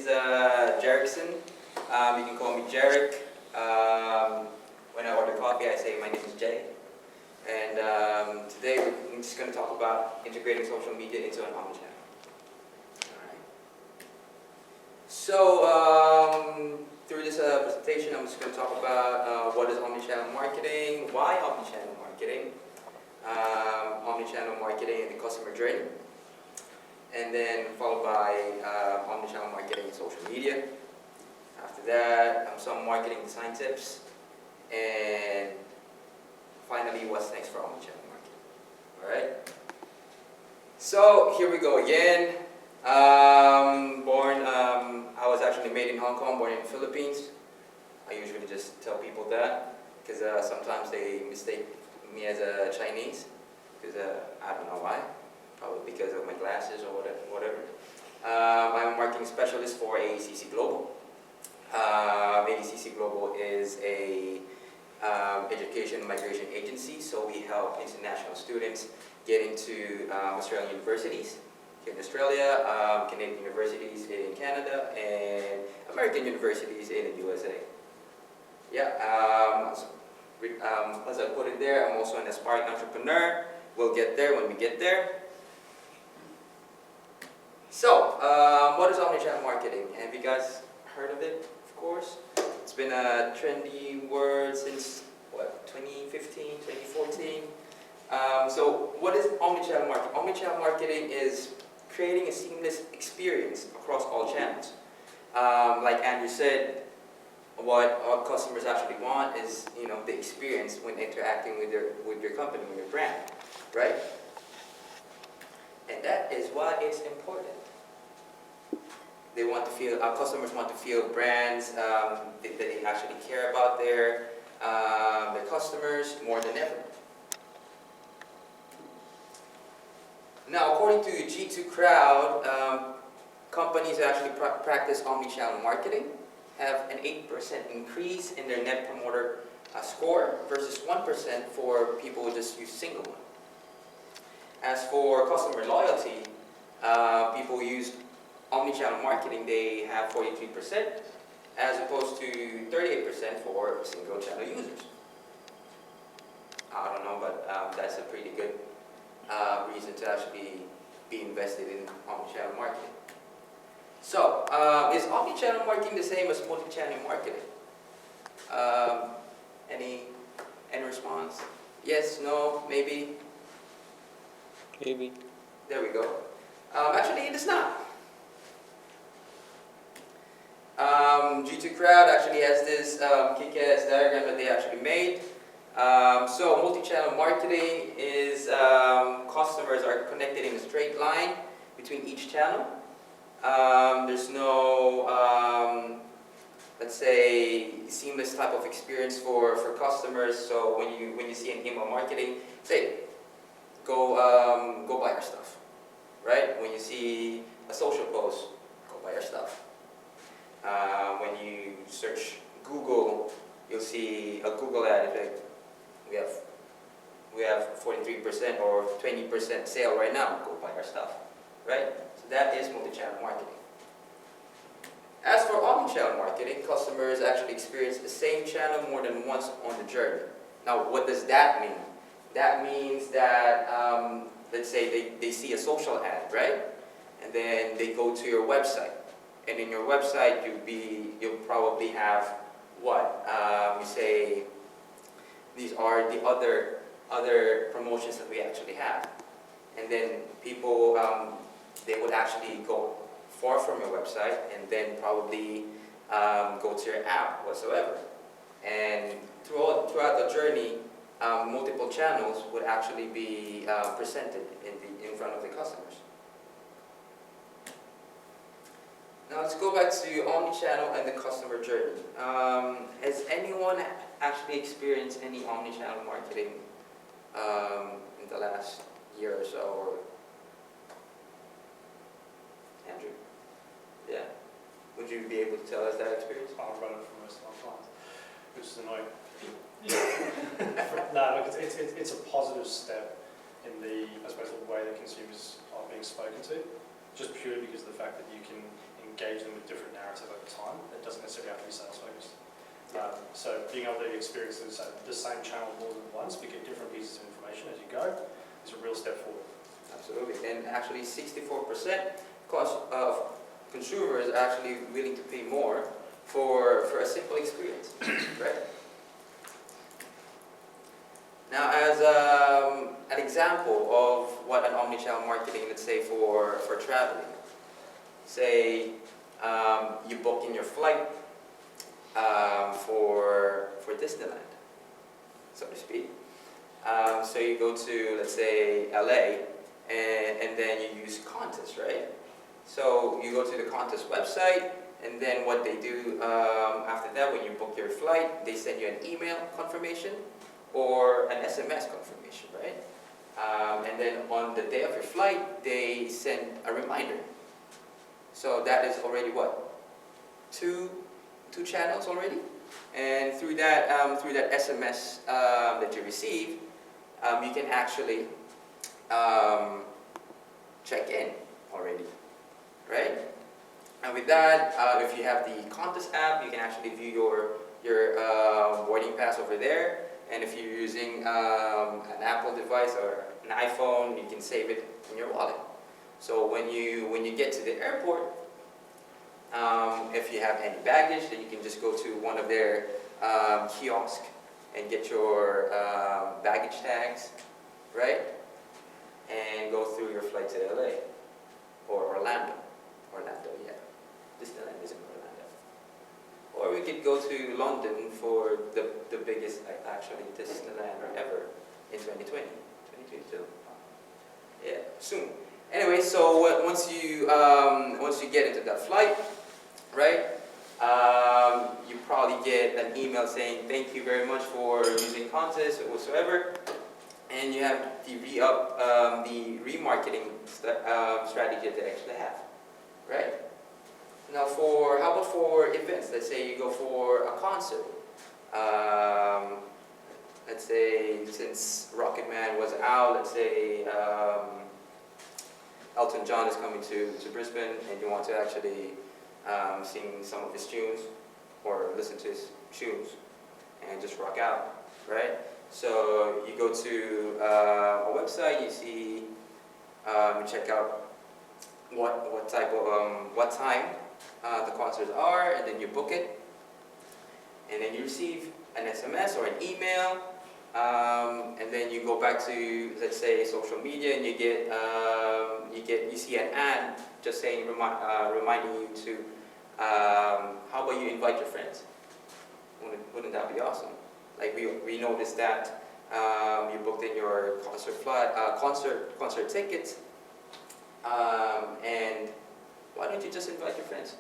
is Jericson. You can call me Jeric. When I order coffee, I say my name is Jay. And today we're just going to talk about integrating social media into an omnichannel. Alright. So through this presentation, I'm just going to talk about what is omnichannel marketing, why omnichannel marketing, omnichannel marketing and the customer journey, and then followed by omnichannel marketing and social media. After that, some marketing design tips, and finally, what's next for omnichannel marketing. All right. So here we go again. I was actually made in Hong Kong, born in the Philippines. I usually just tell people that because sometimes they mistake me as a Chinese, because I don't know why. Probably because of my glasses or whatever. I'm a marketing specialist for AECC Global. AECC Global is a education migration agency, so we help international students get into Australian universities here in Australia, Canadian universities in Canada, and American universities in the USA. Yeah, as I put it there, I'm also an aspiring entrepreneur. We'll get there when we get there. So, what is omnichannel marketing? Have you guys heard of it? Of course. It's been a trendy word since, what, 2015, 2014? So, what is omnichannel marketing? Omnichannel marketing is creating a seamless experience across all channels. Like Andrew said, what our customers actually want is, the experience when interacting with your company, with your brand, right? And that is why it's important. They want to feel, our customers want to feel brands that they actually care about their customers more than ever. Now, according to G2 Crowd, companies that actually practice omnichannel marketing have an 8% increase in their net promoter score versus 1% for people who just use single one. As for customer loyalty, people who use omnichannel marketing, they have 43%, as opposed to 38% for single channel users. I don't know, but that's a pretty good reason to actually be invested in omnichannel marketing. So, is omnichannel marketing the same as multi-channel marketing? Any response? Yes, no, maybe? Maybe. There we go. Actually, it is not. G2 Crowd actually has this kick-ass diagram that they actually made. So multi-channel marketing is customers are connected in a straight line between each channel. There's no, let's say, seamless type of experience for customers. So when you see an email marketing, say, go buy our stuff, right? When you see a social post, go buy our stuff. When you search Google, you'll see a Google ad. Like, we have 43% or 20% sale right now. Go buy our stuff, right? So that is multi-channel marketing. As for omnichannel marketing, customers actually experience the same channel more than once on the journey. Now, what does that mean? That means that, let's say they see a social ad, right? And then they go to your website. And in your website, you'll probably have what? You say, these are the other promotions that we actually have. And then people, they would actually go far from your website and then probably go to your app whatsoever. And throughout the journey, multiple channels would actually be presented in front of the customers. Now let's go back to omnichannel and the customer journey. Has anyone actually experienced any omnichannel marketing in the last year or so? Or Andrew? Yeah. Would you be able to tell us that experience? I've run it for most of my clients, which is annoying. No, look, it's a positive step in the, I suppose, the way that consumers are being spoken to. just purely because of the fact that you can engage them with different narrative over time. It doesn't necessarily have to be sales focused. So being able to experience the same channel more than once, but get different pieces of information as you go, is a real step forward. Absolutely, and actually 64% of consumers are actually willing to pay more for a simple experience, right? Now, as an example of what an omnichannel marketing, let's say for traveling, say you book in your flight for Disneyland, so to speak. So you go to, let's say, LA, and then you use contests, right? So you go to the contest website, and then what they do after that, when you book your flight, they send you an email confirmation or an SMS confirmation, right? And then on the day of your flight, they send a reminder. So that is already what? Two channels already, and through that SMS that you receive, you can actually check in already, right? And with that, if you have the contest app, you can actually view your boarding pass over there. And if you're using an Apple device or an iPhone, you can save it in your wallet. So when you get to the airport, if you have any baggage, then you can just go to one of their kiosks and get your baggage tags, right? And go through your flight to LA or Orlando. Orlando, yeah. Disneyland is in Orlando. Or we could go to London for the biggest, actually, Disneyland ever in 2020, 2022. Yeah, soon. Anyway, so once you get into that flight, right? You probably get an email saying thank you very much for using contest or whatsoever, and you have the the remarketing strategy that they actually have, right? Now, how about for events? Let's say you go for a concert. Let's say since Rocket Man was out, let's say Elton John is coming to Brisbane, and you want to actually sing some of his tunes or listen to his tunes and just rock out, right? So you go to a website, you see, you check out what time the concerts are, and then you book it, and then you receive an SMS or an email, and then you go back to, let's say, social media, and you see an ad just saying reminding you to how about you invite your friends? Wouldn't that be awesome? Like we noticed that you booked in your concert tickets, and why don't you just invite your friends?